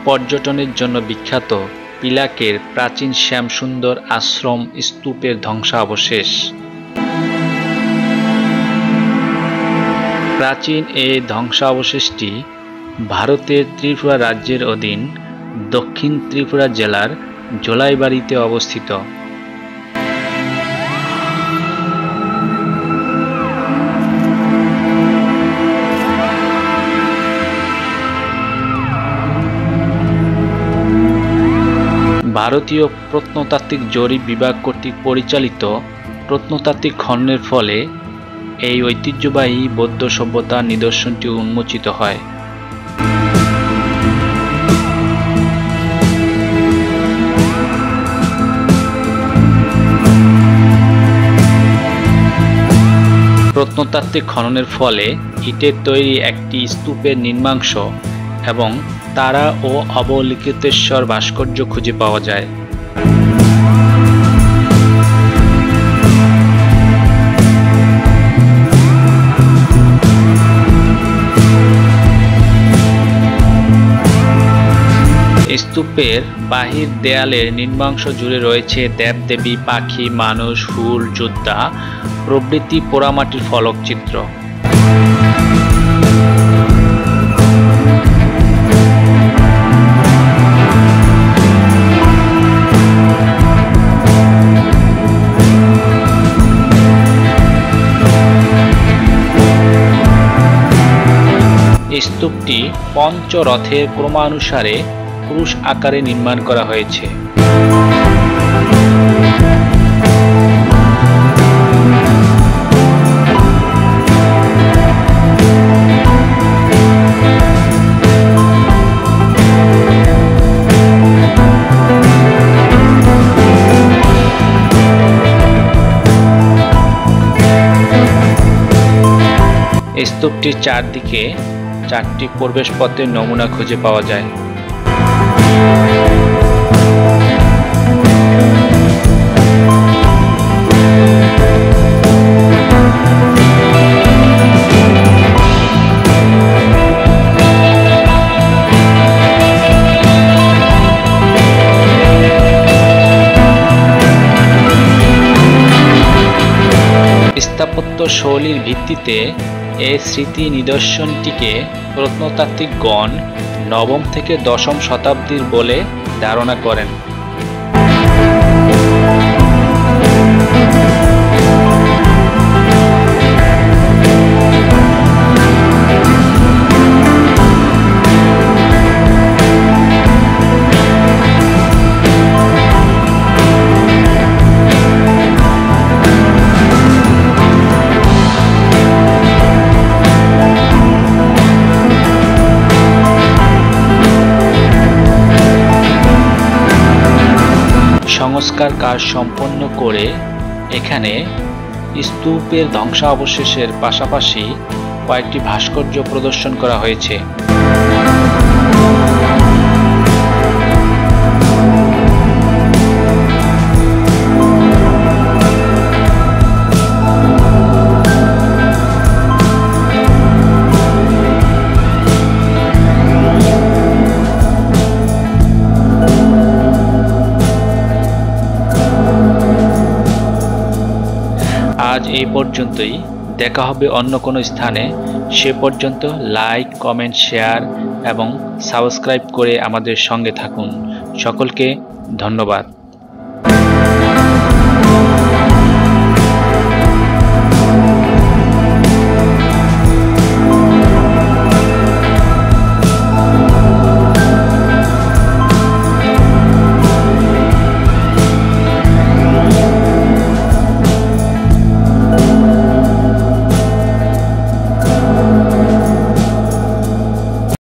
পর্যটনের জন্য বিখ্যাত পিলাকের প্রাচীন শ্যামসুন্দর আশ্রম স্তূপের ধ্বংসাবশেষ। প্রাচীন এই ধ্বংসাবশেষটি ভারতের ত্রিপুরা রাজ্যের অধীন দক্ষিণ ত্রিপুরা জেলার জোলাইবাড়িতে অবস্থিত। ভারতীয় প্রত্নতাত্ত্বিক জরিপ বিভাগ কর্তৃক পরিচালিত প্রত্নতাত্ত্বিক খননের ফলে এই ঐতিহ্যবাহী বৌদ্ধ সভ্যতার নিদর্শনটি উন্মোচিত হয়। প্রত্নতাত্ত্বিক খননের ফলে ইটের তৈরি একটি স্তূপের নিম্নাংশ এবং তারা ও অবলোকিতেশ্বর ভাস্কর্য খুঁজে পাওয়া যায়। স্তূপের বাহির দেয়ালের নিম্নাংশ জুড়ে রয়েছে দেবদেবী, পাখি, মানুষ, ফুল, যোদ্ধা প্রভৃতি পোড়ামাটির ফলকচিত্র। স্তূপটি পঞ্চরথের ক্রমানুসারে ক্রুশ আকারে নির্মাণ করা হয়েছে। স্তূপটির চারদিকে 4টি প্রবেশপথের নমুনা খুঁজে পাওয়া যায়। স্থাপত্য শৈলীর ভিত্তিতে এই স্মৃতি নিদর্শনটিকে প্রত্নতাত্ত্বিকগণ 9ম থেকে 10ম শতাব্দীর বলে ধারণা করেন। সংস্কার কাজ সম্পন্ন করে এখানে স্তূপের ধ্বংসাবশেষের পাশাপাশি কয়েকটি ভাস্কর্য প্রদর্শন করা হয়েছে। আজ এই পর্যন্তই, দেখা হবে অন্য কোনো স্থানে। সে পর্যন্ত লাইক, কমেন্ট, শেয়ার এবং সাবস্ক্রাইব করে আমাদের সঙ্গে থাকুন। সকলকে ধন্যবাদ।